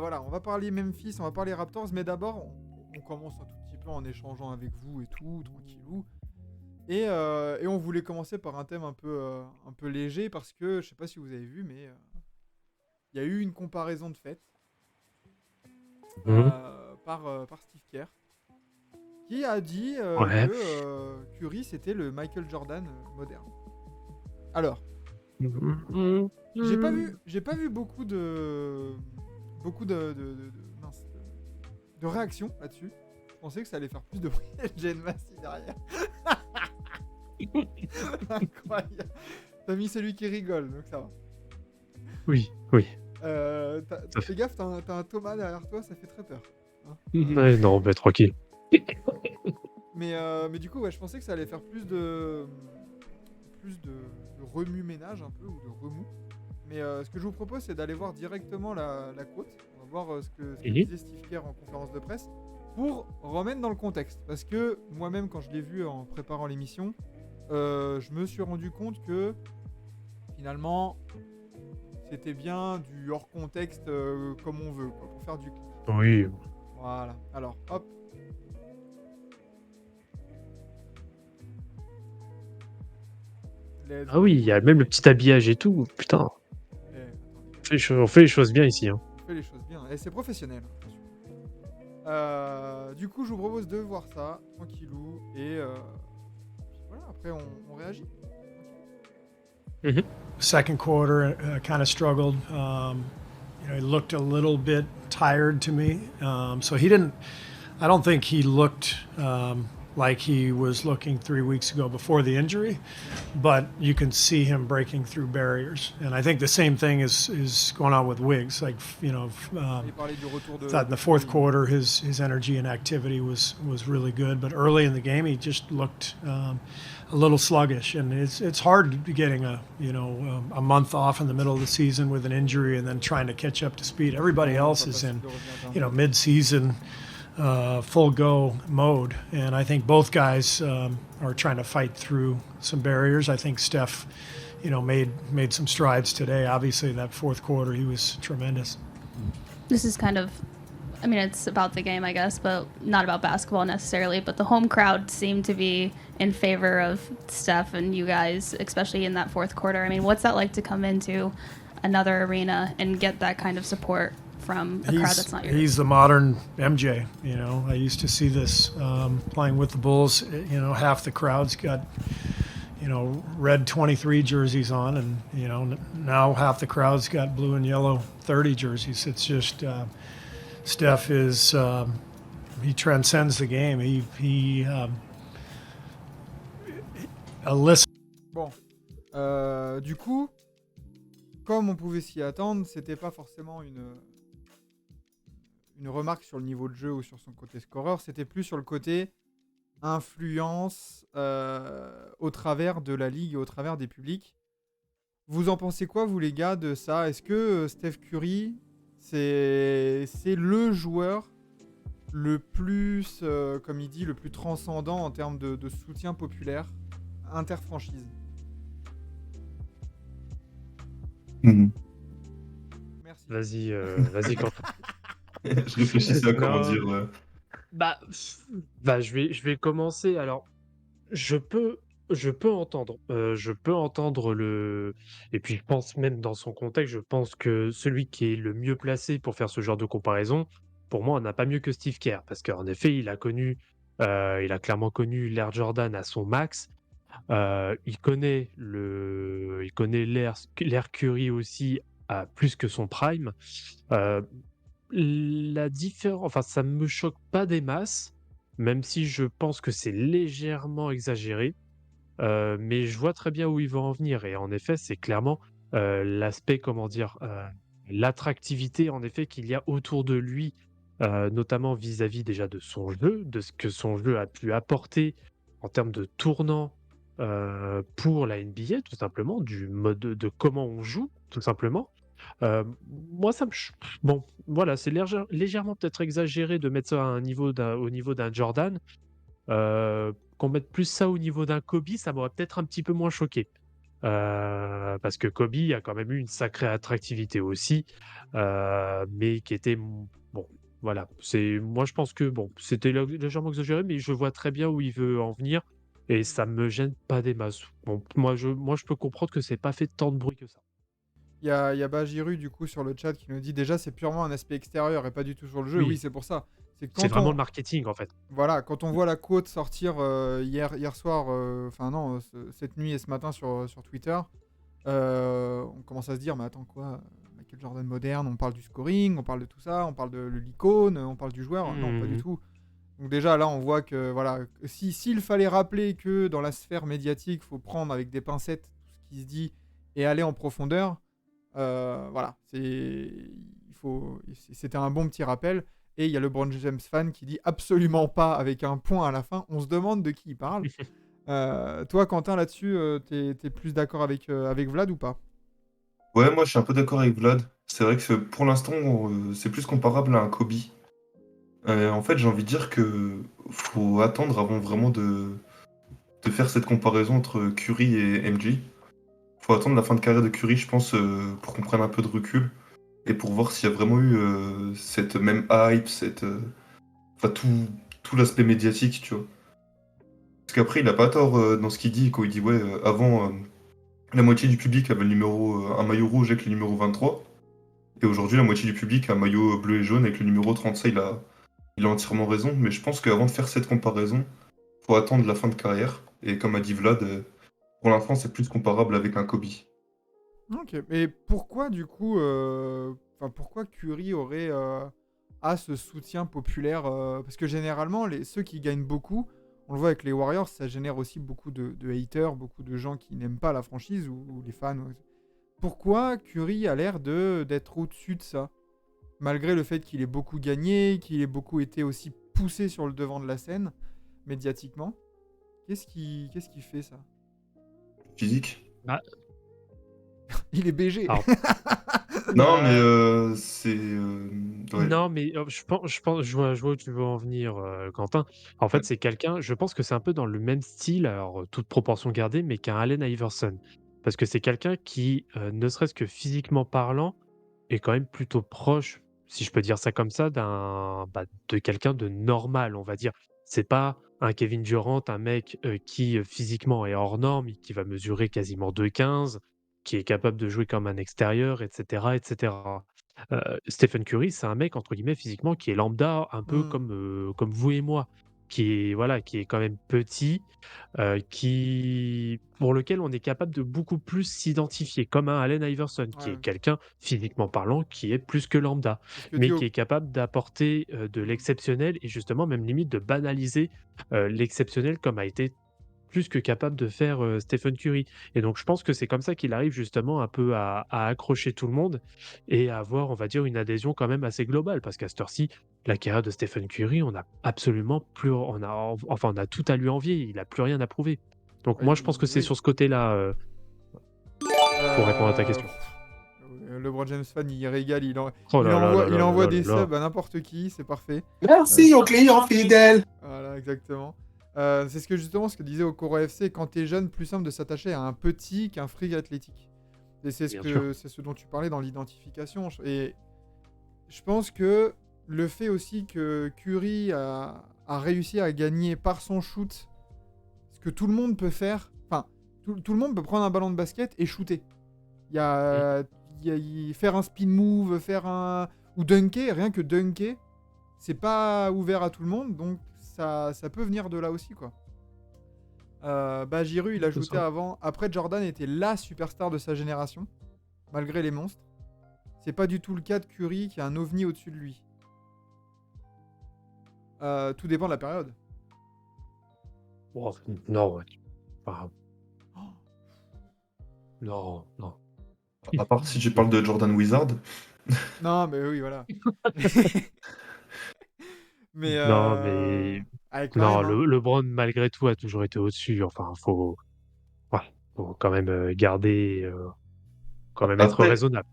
voilà, on va parler Memphis, on va parler Raptors, mais d'abord, on commence un tout petit peu en échangeant avec vous et tout, tranquillou. Et on voulait commencer par un thème un peu léger parce que, je sais pas si vous avez vu, mais il y a eu une comparaison de fait Mhm. par Steve Kerr qui a dit Ouais. que Curry c'était le Michael Jordan moderne. Alors, Mhm. Mhm. j'ai pas vu beaucoup mince, de réactions là-dessus. Je pensais que ça allait faire plus de bruit. J'ai une Massy derrière. Incroyable. T'as mis celui qui rigole, donc ça va. Oui, oui. Ça Fais fait- gaffe, t'as un Thomas derrière toi, ça fait très peur. Hein. Ouais, non, bah, tranquille. Mais du coup, ouais, je pensais que ça allait faire plus de remue-ménage un peu, ou de remous. Mais ce que je vous propose, c'est d'aller voir directement la quote. On va voir ce que Mhm. disait Steve Kerr en conférence de presse pour remettre dans le contexte. Parce que moi-même, quand je l'ai vu en préparant l'émission, je me suis rendu compte que finalement, c'était bien du hors contexte comme on veut, quoi, pour faire du clic. Oui. Voilà. Alors, hop. Let's Ah go. oui, il y a même le petit habillage et tout. Putain, Eh, attendez, on fait les choses bien ici. Hein. on fait les choses bien. Et c'est professionnel, attention. Du coup, je vous propose de voir ça, tranquillou. Puis voilà, après, on réagit. Mhm. Second quarter, kind of struggled. He looked a little bit tired to me. So he didn't. I don't think he looked like he was looking 3 weeks ago before the injury, but you can see him breaking through barriers. And I think the same thing is going on with Wiggs. Like Il parlait du retour thought in de the fourth Curry. quarter his energy and activity was really good, but early in the game he just looked a little sluggish, and it's hard getting a month off in the middle of the season with an injury and then trying to catch up to speed. Everybody Non, else pas is facile in de revenir d'un mid-season full go mode, and I think both guys are trying to fight through some barriers. I think Steph, made some strides today. Obviously, that fourth quarter he was tremendous. This is kind of, I mean, it's about the game, I guess, but not about basketball necessarily. But the home crowd seemed to be in favor of Steph and you guys, especially in that fourth quarter. I mean, what's that like to come into another arena and get that kind of support from a crowd that's not yours? He's the modern MJ. I used to see this playing with the Bulls. Half the crowd's got red 23 jerseys on, and now half the crowd's got blue and yellow 30 jerseys. It's just Steph is he transcends the game. He a list. Bon. Du coup, comme on pouvait s'y attendre, c'était pas forcément une remarque sur le niveau de jeu ou sur son côté scoreur, c'était plus sur le côté influence au travers de la ligue et au travers des publics. Vous en pensez quoi, vous les gars, de ça? Est-ce que Steph Curry, c'est le joueur le plus, comme il dit, le plus transcendant en termes de soutien populaire interfranchise? Mhm. Merci. Vas-y, Quentin. Je réfléchissais à comment Non, dire. bah, je vais commencer. Alors, je peux, je peux entendre et puis je pense même dans son contexte, je pense que celui qui est le mieux placé pour faire ce genre de comparaison, pour moi, on n'a pas mieux que Steve Kerr, parce qu'en effet, il a clairement connu l'ère Jordan à son max. Il connaît l'ère Curry aussi à plus que son prime. Euh, la différence, enfin, ça me choque pas des masses, même si je pense que c'est légèrement exagéré. Mais je vois très bien où il va en venir et en effet, c'est clairement, l'aspect, comment dire? L'attractivité en effet qu'il y a autour de lui, notamment vis-à-vis déjà de son jeu, de ce que son jeu a pu apporter en termes de tournant, pour la NBA tout simplement, du mode de comment on joue tout simplement. Moi ça me ch bon, voilà, c'est légèrement peut-être exagéré de mettre ça à un niveau au niveau d'un Jordan. Qu'on mette plus ça au niveau d'un Kobe, ça m'aurait peut-être un petit peu moins choqué. parce que Kobe a quand même eu une sacrée attractivité aussi, mais qui était bon, voilà. Moi, je pense que bon, c'était légèrement exagéré, mais je vois très bien où il veut en venir et ça me gêne pas des masses. Bon, moi, je peux comprendre que c'est pas fait tant de bruit que ça. Il y a Bajiru du coup sur le chat qui nous dit déjà c'est purement un aspect extérieur et pas du tout sur le jeu. Oui, Oui, c'est pour ça. C'est c'est quand vraiment le on marketing, en fait. voilà, quand on voit la quote sortir hier soir, enfin non, cette nuit et ce matin sur Twitter, on commence à se dire mais attends quoi, Michael Jordan moderne, on parle du scoring, on parle de tout ça, on parle de l'icône, on parle du joueur. Non, pas du Mmh. tout. Donc déjà là on voit que voilà, si s'il fallait rappeler que dans la sphère médiatique, il faut prendre avec des pincettes tout ce qui se dit et aller en profondeur. Voilà, c'était un bon petit rappel. Et il y a le LeBron James fan qui dit absolument pas avec un point à la fin. On se demande de qui il parle. Toi, Quentin, là-dessus, t'es plus d'accord avec Vlad ou pas? Ouais, moi je suis un peu d'accord avec Vlad. C'est vrai que pour l'instant, c'est plus comparable à un Kobe. En fait, j'ai envie de dire que faut attendre avant vraiment de faire cette comparaison entre Curry et MJ. Faut attendre la fin de carrière de Curry, je pense, pour qu'on prenne un peu de recul et pour voir s'il y a vraiment eu cette même hype, enfin tout l'aspect médiatique, tu vois. Parce qu'après, il a pas tort dans ce qu'il dit quand il dit ouais, avant la moitié du public avait un maillot rouge avec le numéro 23. Et aujourd'hui, la moitié du public a un maillot bleu et jaune avec le numéro 35. Il a entièrement raison, mais je pense qu'avant de faire cette comparaison, faut attendre la fin de carrière. Et comme a dit Vlad, pour l'instant, c'est plus comparable avec un Kobe. Ok. Mais pourquoi, du coup, enfin, pourquoi Curry a ce soutien populaire parce que généralement, ceux qui gagnent beaucoup, on le voit avec les Warriors, ça génère aussi beaucoup de haters, beaucoup de gens qui n'aiment pas la franchise ou les fans. Pourquoi Curry a l'air d'être au-dessus de ça? Malgré le fait qu'il ait beaucoup gagné, qu'il ait beaucoup été aussi poussé sur le devant de la scène, médiatiquement. Qu'est-ce qui fait ça? Physique? Ah, Il est BG. alors Non, mais bah, ouais. non, mais je vois où tu veux en venir, Quentin. En Ouais. fait, c'est quelqu'un je pense que c'est un peu dans le même style, alors, toute proportion gardée, mais qu'un Allen Iverson. Parce que c'est quelqu'un qui, ne serait-ce que physiquement parlant, est quand même plutôt proche, si je peux dire ça comme ça, de quelqu'un de normal, on va dire. C'est pas un Kevin Durant, un mec, qui, physiquement est hors norme, qui va mesurer quasiment 2,15, qui est capable de jouer comme un extérieur et cetera et cetera. Stephen Curry, c'est un mec entre guillemets physiquement qui est lambda, un peu Hmm. comme vous et moi, qui est voilà, qui est quand même petit, pour lequel on est capable de beaucoup plus s'identifier, comme un Allen Iverson, qui est Ouais. quelqu'un, physiquement parlant, qui est plus que lambda, C'est ce que dit mais qui au... est capable d'apporter, de Hmm. l'exceptionnel et justement même limite de banaliser, l'exceptionnel comme a été plus que capable de faire, Stephen Curry et donc je pense que c'est comme ça qu'il arrive justement un peu à accrocher tout le monde et à avoir, on va dire, une adhésion quand même assez globale. Parce qu'à cette heure-ci, la carrière de Stephen Curry, on n'a absolument plus enfin, on a tout à lui envier, il a plus rien à prouver. Donc moi, je pense que c'est Oui. sur ce côté-là, pour répondre à ta question. LeBron James fan, il régale, Oh il là là envoie, là il là là envoie là des là là. subs à n'importe qui, c'est parfait. Euh, Merci aux clients fidèles. voilà, exactement. C'est ce que disait Okoro FC, quand t'es jeune, plus simple de s'attacher à un petit qu'un freak athlétique. Et Bien sûr. c'est ce dont tu parlais dans l'identification. Et je pense que le fait aussi que Curry a réussi à gagner par son shoot ce que tout le monde peut faire, enfin, tout le monde peut prendre un ballon de basket et shooter. Il y Mmh. a, faire un spin move, ou dunker, rien que dunker, c'est pas ouvert à tout le monde, donc ça peut venir de là aussi, quoi. Giroud, il C'est ajoutait ça. avant, après Jordan était la superstar de sa génération, malgré les monstres. C'est pas du tout le cas de Curry qui a un ovni au-dessus de lui. Tout dépend de la période. Oh, non, ouais, enfin, non, non. À part si tu parles de Jordan Wizard. Non, mais oui, voilà. Mais Non, mais quand non, même, hein. LeBron malgré tout a toujours été au-dessus. Enfin, ouais, faut quand même, garder, quand même être Après, raisonnable.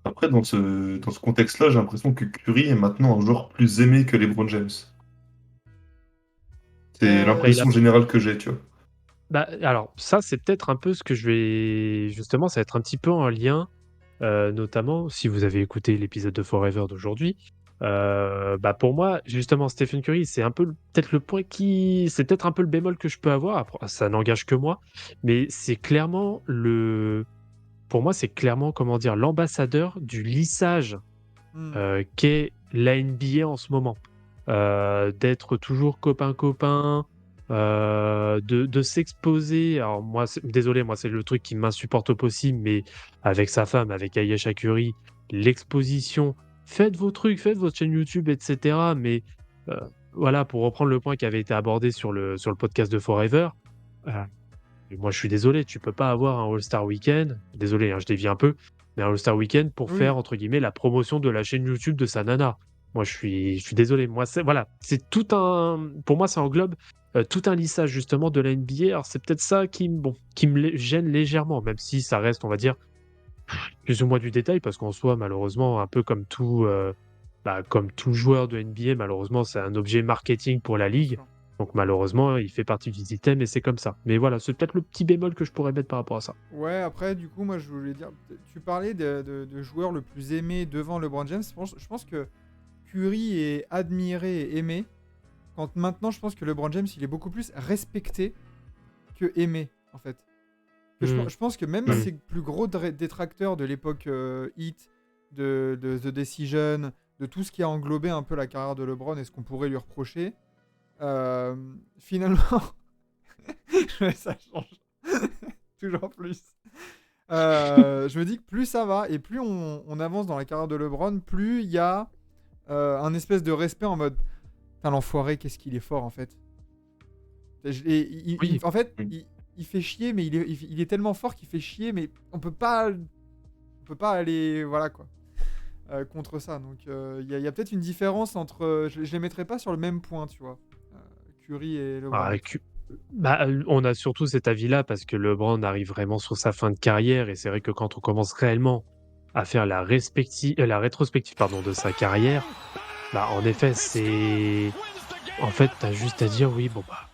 après dans ce contexte-là, j'ai l'impression que Curry est maintenant un joueur plus aimé que LeBron James. C'est Euh, Après il a l'impression générale que j'ai, tu vois. Bah, alors ça, c'est peut-être un peu ce que je vais justement, ça va être un petit peu en lien, notamment si vous avez écouté l'épisode de Forever d'aujourd'hui, bah, pour moi, justement, Stephen Curry, c'est un peu peut-être le point qui c'est peut-être un peu le bémol que je peux avoir. Après, ça n'engage que moi, mais c'est clairement le pour moi, c'est clairement, comment dire, l'ambassadeur du lissage, Hmm. qu'est la NBA en ce moment. D'être toujours copain-copain, de s'exposer. Alors moi, désolé, moi, c'est le truc qui m'insupporte au possible, mais avec sa femme, avec Ayesha Curry, l'exposition, faites vos trucs, faites votre chaîne YouTube, et cetera. Mais, heu, voilà, pour reprendre le point qui avait été abordé sur le podcast de Forever, heu moi, je suis désolé, tu peux pas avoir un All-Star Weekend, désolé, hein, je dévie un peu, mais un All-Star Weekend pour Oui. faire, entre guillemets, «la promotion de la chaîne YouTube de sa nana». Moi, je suis désolé. Moi, c'est voilà, c'est tout un pour moi, ça englobe, tout un lissage justement de la NBA. Alors c'est peut-être ça qui me gêne légèrement, même si ça reste, on va dire, plus ou moins du détail parce qu'en soi, malheureusement, un peu comme tout, bah, comme tout joueur de NBA, malheureusement, c'est un objet marketing pour la Bien ligue. sûr. Donc malheureusement, il fait partie du système et c'est comme ça. Mais voilà, c'est peut-être le petit bémol que je pourrais mettre par rapport à ça. Ouais, après, du coup, moi, je voulais dire, tu parlais de joueur le plus aimé devant LeBron James. Je pense que Curry est admiré et aimé. Quand maintenant, je pense que LeBron James, il est beaucoup plus respecté que aimé, en fait. Mmh. Je pense que même Mmh. ses plus gros détracteurs de l'époque Heat, de The Decision, de tout ce qui a englobé un peu la carrière de LeBron et ce qu'on pourrait lui reprocher, euh, finalement, ça change toujours plus. Je me dis que plus ça va et plus on avance dans la carrière de LeBron, plus il y a un espèce de respect en mode putain, l'enfoiré, qu'est-ce qu'il est fort en fait. Oui. En fait, Mm. il fait chier, mais il est tellement fort qu'il fait chier, mais on peut pas aller voilà quoi contre ça. Donc il y a peut-être une différence entre, je les mettrais pas sur le même point, tu vois, euh, Curry et LeBron. Ah, bah, on a surtout cet avis-là parce que LeBron arrive vraiment sur sa fin de carrière et c'est vrai que quand on commence réellement à faire la rétrospective, pardon, de sa carrière, bah, en effet, c'est en fait, tu as juste à dire: «Oui, bon, bah,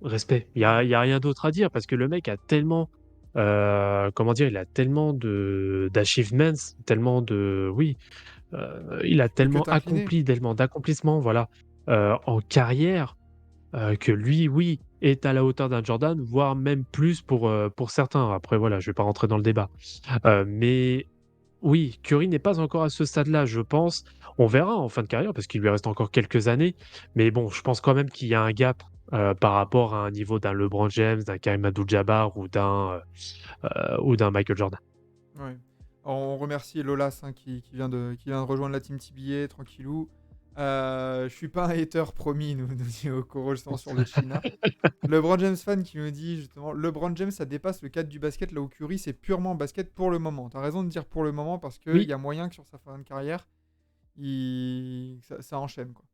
respect». Il y a rien d'autre à dire parce que le mec a tellement, comment dire? Il a tellement de d'achievements, tellement de oui, il a Plus que tellement t'incliner. accompli, tellement d'accomplissements, voilà, en carrière, que lui, oui, est à la hauteur d'un Jordan, voire même plus pour certains. Après voilà, je vais pas rentrer dans le débat. Mais oui, Curry n'est pas encore à ce stade-là, je pense. On verra en fin de carrière parce qu'il lui reste encore quelques années. Mais bon, je pense quand même qu'il y a un gap, par rapport à un niveau d'un LeBron James, d'un Kareem Abdul-Jabbar ou d'un Michael Jordan. Ouais. On remercie Lolas hein, qui vient de rejoindre la team TBA, tranquillou. Je suis pas un hater, promis, nous dit Okoro justement sur le China. LeBron James fan qui nous dit justement LeBron James ça dépasse le cadre du basket là où Curry c'est purement basket pour le moment. T'as raison de dire pour le moment parce qu'il Oui, y a moyen que sur sa fin de carrière ça enchaîne quoi.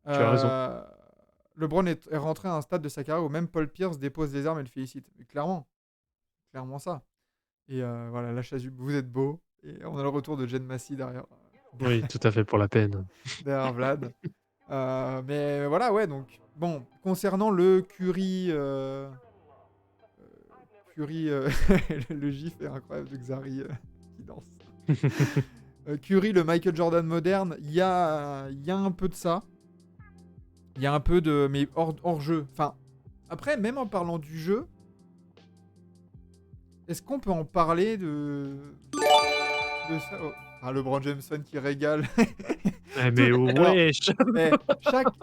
tu as raison. Euh, LeBron est rentré à un stade de sa carrière où même Paul Pierce dépose les armes et le félicite. Mais clairement ça. Et voilà, la chasse vous êtes beau. Et on a le retour de Jen Massey derrière, Oui, tout à fait pour la peine. derrière Vlad. Mais voilà, ouais, donc bon, concernant le Curry, Curry, le gif est incroyable de Xari qui danse. Curry, le Michael Jordan moderne, il y a un peu de ça. Il y a un peu de. Mais hors jeu. Enfin, après, même en parlant du jeu, est-ce qu'on peut en parler de ça oh. Ah, LeBron James fan qui régale. Eh mais Alors, wesh!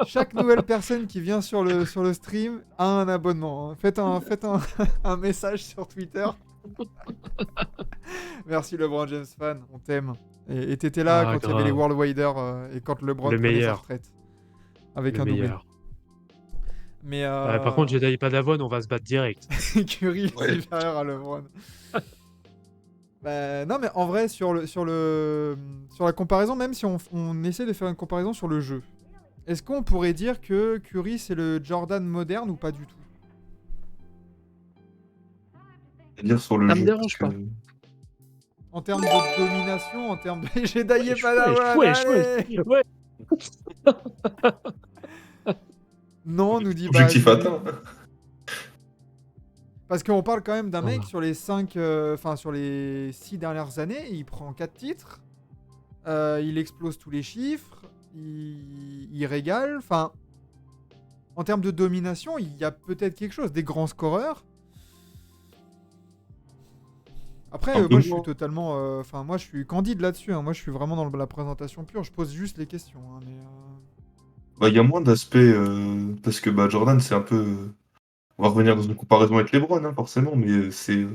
chaque nouvelle personne qui vient sur le stream a un abonnement, hein. Faites un message sur Twitter. Merci LeBron James fan, on t'aime. Et t'étais là Ah quand il y avait les grave, World Wider et quand LeBron le prenait sa meilleur, retraite. Avec le un doublé. meilleur. Mais Par contre, Jedi Padawan, on va se battre direct. Curry Ouais. supérieur à LeBron. Bah, non mais en vrai sur la comparaison, même si on essaie de faire une comparaison sur le jeu, est-ce qu'on pourrait dire que Curry c'est le Jordan moderne ou pas du tout? C'est-à-dire sur le Ça me jeu, parce dérange que pas. En termes de domination, en termes de Jedi et Wesh, wesh, Padawan, wesh, wesh, allez. ouais. Non, nous dit objectif Baz. atteint. Parce qu'on parle quand même d'un mec Voilà. sur les 6 dernières années, il prend 4 titres, il explose tous les chiffres, il régale. Enfin, en termes de domination, il y a peut-être quelque chose. Des grands scoreurs. Après, Un peu moi je suis moins. totalement. Enfin, moi je suis candide là-dessus, hein. Moi je suis vraiment dans la présentation pure. Je pose juste les questions, hein, mais, Bah, il y a moins d'aspects parce que bah, Jordan, c'est un peu. On va revenir dans une comparaison avec LeBron, hein, forcément, mais c'est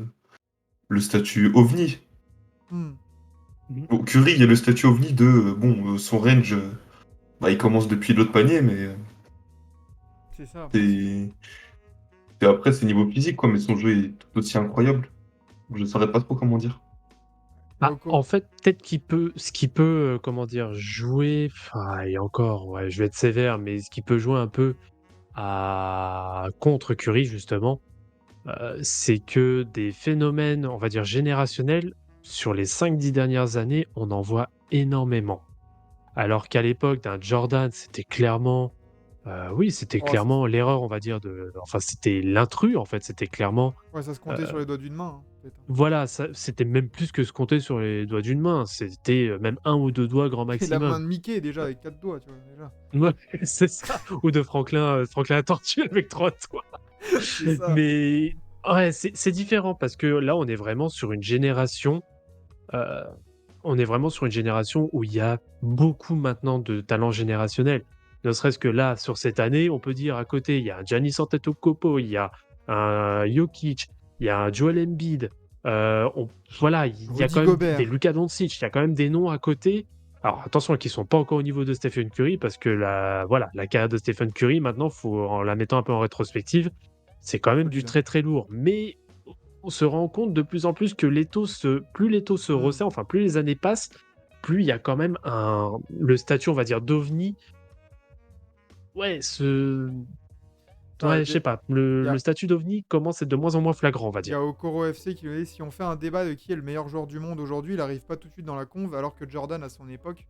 le statut ovni. hmm, Bon, Curry, il y a le statut ovni de son range, bah, il commence depuis l'autre panier, mais c'est ça. c'est et après c'est niveau physique quoi, mais son jeu est tout aussi incroyable. Je saurais pas trop comment dire. Yoko. En fait, peut-être ce qui peut, comment dire? Jouer, enfin et encore, ouais, je vais être sévère, mais ce qui peut jouer un peu à contre Curry justement, c'est que des phénomènes, on va dire générationnels, sur les 5-10 dernières années, on en voit énormément. Alors qu'à l'époque d'un Jordan, c'était clairement, oui, c'était Oh, clairement l'erreur, on va dire enfin, c'était l'intrus, en fait, c'était clairement, ouais, ça se comptait sur heu, les doigts d'une main, hein, peut-être, hein. voilà, ça c'était même plus que se compter sur les doigts d'une main, c'était, même un ou 2 doigts grand Et la main maximum. de Mickey déjà Heu, avec 4 doigts, tu vois, déjà. ouais, c'est ça, ou de Franklin la tortue avec 3 doigts. C'est ça. Mais ouais, c'est différent parce que là, on est vraiment sur une génération, heu, où il y a beaucoup maintenant de talents générationnels. Ne serait-ce que là, sur cette année, on peut dire à côté, il y a un Giannis Antetokounmpo, il y a un Jokic, il y a un Joel Embiid, on voilà, il y a Rudy quand même des Gobert. Luka Doncic, il y a quand même des noms à côté. Alors attention, qui sont pas encore au niveau de Stephen Curry parce que la carrière de Stephen Curry maintenant, faut en la mettant un peu en rétrospective, c'est quand même du Solide. très, très lourd. Mais on se rend compte de plus en plus que plus l'étau se Hmm. resserre, enfin plus les années passent, plus il y a quand même le statut, on va dire, d'ovni, ouais, Ah, ouais, je sais pas, le Il statut d'ovni commence à être de moins en moins flagrant, on va y dire. a Okoro FC qui nous dit si on fait un débat de qui est le meilleur joueur du monde aujourd'hui, il arrive pas tout de suite dans la conve alors que Jordan à son époque.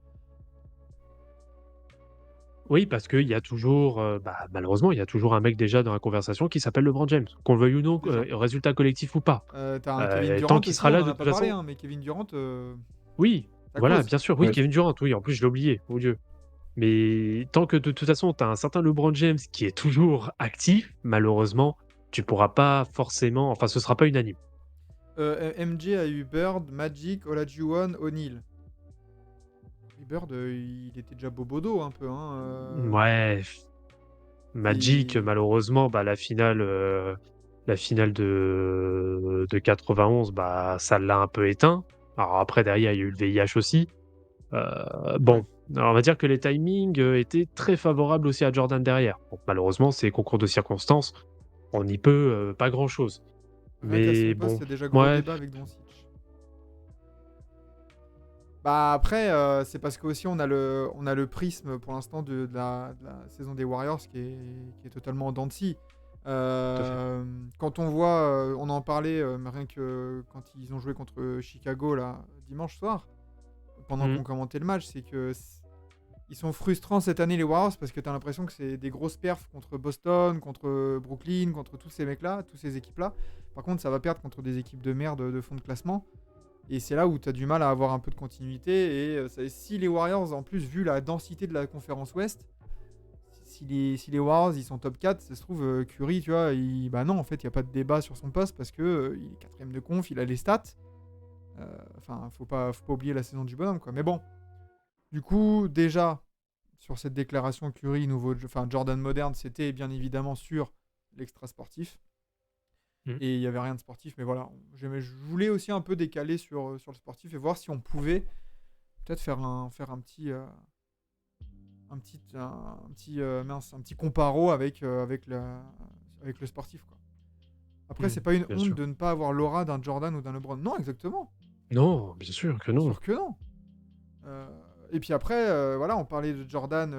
Oui, parce qu'il y a toujours, malheureusement, il y a toujours un mec déjà dans la conversation qui s'appelle LeBron James. Qu'on le veuille ou non, Déjà. résultat collectif ou pas. T'as un Kevin Tant Durant qu'il aussi, sera on là en de a toute pas parlé, façon, hein, mais Kevin Durant, oui, ça voilà, cause. bien sûr, oui, Ouais. Kevin Durant, oui, en plus je l'ai oublié, mon Dieu. Mais tant que de toute façon, tu as un certain LeBron James qui est toujours actif, malheureusement, tu pourras pas forcément, enfin, ce sera pas unanime. MJ a eu Bird, Magic, Olajuwon, O'Neal. Et Bird, il était déjà bobodo un peu, hein. Ouais, Magic, Et... malheureusement, la finale de 91, ça l'a un peu éteint. Alors après, derrière, il y a eu le VIH aussi. Ouais. Bon, alors on va dire que les timings étaient très favorables aussi à Jordan derrière. Bon, malheureusement, c'est concours de circonstances, on n'y peut pas grand-chose. Rien qu'à son Mais poste, bon, il y a déjà gros ouais, débat avec Doncic. Bah après, c'est parce qu'aussi on a le prisme pour l'instant de la saison des Warriors qui est totalement en dents de scie. tout à fait. Quand on voit, on en parlait rien que quand ils ont joué contre Chicago là dimanche soir, pendant Mmh. qu'on commentait le match, c'est que ils sont frustrants cette année les Warriors parce que t'as l'impression que c'est des grosses perfs contre Boston, contre Brooklyn, contre tous ces mecs-là, toutes ces équipes-là. Par contre, ça va perdre contre des équipes de merde de fond de classement. Et c'est là où tu as du mal à avoir un peu de continuité. Et si les Warriors, en plus, vu la densité de la conférence Ouest, si les Warriors ils sont top 4, ça se trouve, Curry, tu vois, bah non, en fait, il n'y a pas de débat sur son poste parce que il est quatrième de conf, il a les stats. Enfin, faut pas oublier la saison du bonhomme, quoi. Mais bon, du coup, déjà, sur cette déclaration Curry, Jordan moderne, c'était bien évidemment sur l'extra sportif. Mmh. Et il n'y avait rien de sportif, mais voilà. Je voulais aussi un peu décaler sur le sportif et voir si on pouvait peut-être un petit comparo avec le sportif, quoi. Après, c'est Mmh. pas une Bien honte sûr. de ne pas avoir l'aura d'un Jordan ou d'un LeBron. Non, exactement. Non, bien sûr que Bien non. sûr que non. Euh, et puis après, voilà, on parlait de Jordan,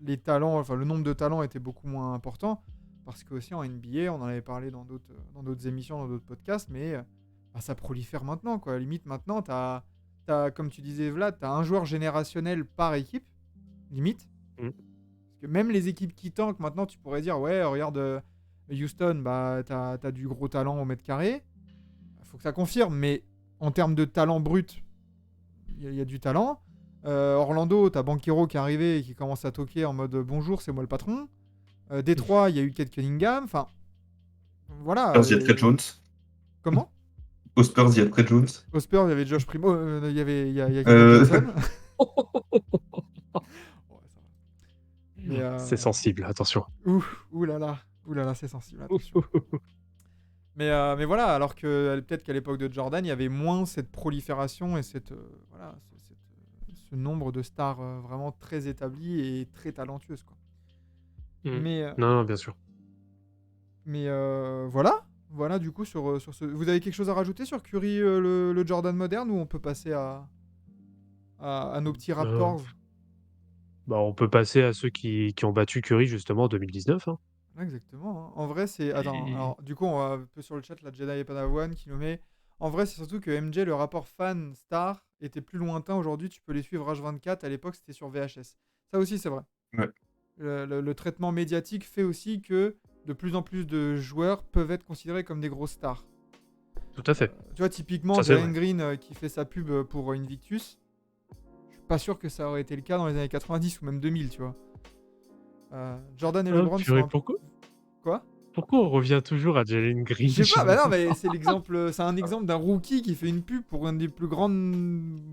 les talents, enfin le nombre de talents était beaucoup moins important parce qu'aussi en NBA, on en avait parlé dans d'autres émissions, dans d'autres podcasts, mais bah, ça prolifère maintenant, quoi. Limite maintenant, comme tu disais Vlad, t'as un joueur générationnel par équipe, limite. Mmh. Parce que même les équipes qui tankent maintenant, tu pourrais dire ouais, regarde Houston, bah, t'as du gros talent au mètre carré. Il faut que ça confirme, mais en termes de talent brut, il y a du talent. Orlando, t'as Banchero qui est arrivé et qui commence à toquer en mode bonjour, c'est moi le patron. Détroit, il y a eu Kate Cunningham. Enfin, voilà. Spurs, il y a Trey Jones. Comment? Aux Spurs, il y a Trey Jones. Au Spurs, il y avait Josh Primo, il y a Kevin Euh, Johnson. Ouais, ça va. Mais, C'est sensible, attention. ouh là là, c'est sensible, attention. Mais voilà, alors que peut-être qu'à l'époque de Jordan, il y avait moins cette prolifération et voilà, ce nombre de stars vraiment très établies et très talentueuses, quoi. Mm. Mais, Non, bien sûr. voilà, du coup, sur ce... Vous avez quelque chose à rajouter sur Curry, le Jordan moderne, ou on peut passer à nos petits Raptors? Bah, on peut passer à ceux qui ont battu Curry justement en 2019. Hein. Ouais, exactement, hein. En vrai, c'est... Attends, alors, du coup, on va un peu sur le chat, la Jedi et Padawan qui nous met... En vrai, c'est surtout que MJ, le rapport fan-star, était plus lointain. Aujourd'hui, tu peux les suivre H24. À l'époque, c'était sur VHS. Ça aussi, c'est vrai. Ouais. Le traitement médiatique fait aussi que de plus en plus de joueurs peuvent être considérés comme des grosses stars. Tout à fait. Tu vois, typiquement, Ça, c'est Jalen vrai. Green qui fait sa pub pour Invictus, je suis pas sûr que ça aurait été le cas dans les années 90 ou même 2000, tu vois. Jordan et Ah, LeBron purée, sont un... pourquoi Quoi? on revient toujours à Jalen Green? Je sais pas, Je bah non, sais mais pas. c'est l'exemple, c'est un exemple d'un rookie qui fait une pub pour une des plus grandes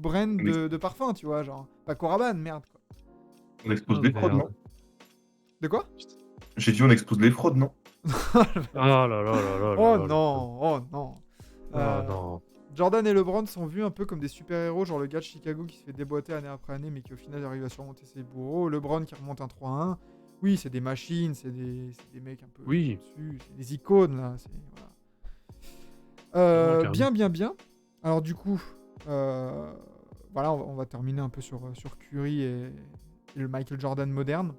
brands Mais- de parfum, tu vois, genre Paco Rabanne, merde, quoi. On expose Oh, les fraudes, merde. non? De quoi? J'ai dit on expose les fraudes, non? Oh là là là là Oh là là. non, oh non. Oh Euh, non. Jordan et LeBron sont vus un peu comme des super-héros, genre le gars de Chicago qui se fait déboîter année après année, mais qui au final arrive à surmonter ses bourreaux. LeBron qui remonte un 3-1. Oui, c'est des machines, c'est des mecs un peu Oui. au-dessus, c'est des icônes là. Non, carrément. Bien. Alors du coup, voilà, on va terminer un peu sur Curry et le Michael Jordan moderne.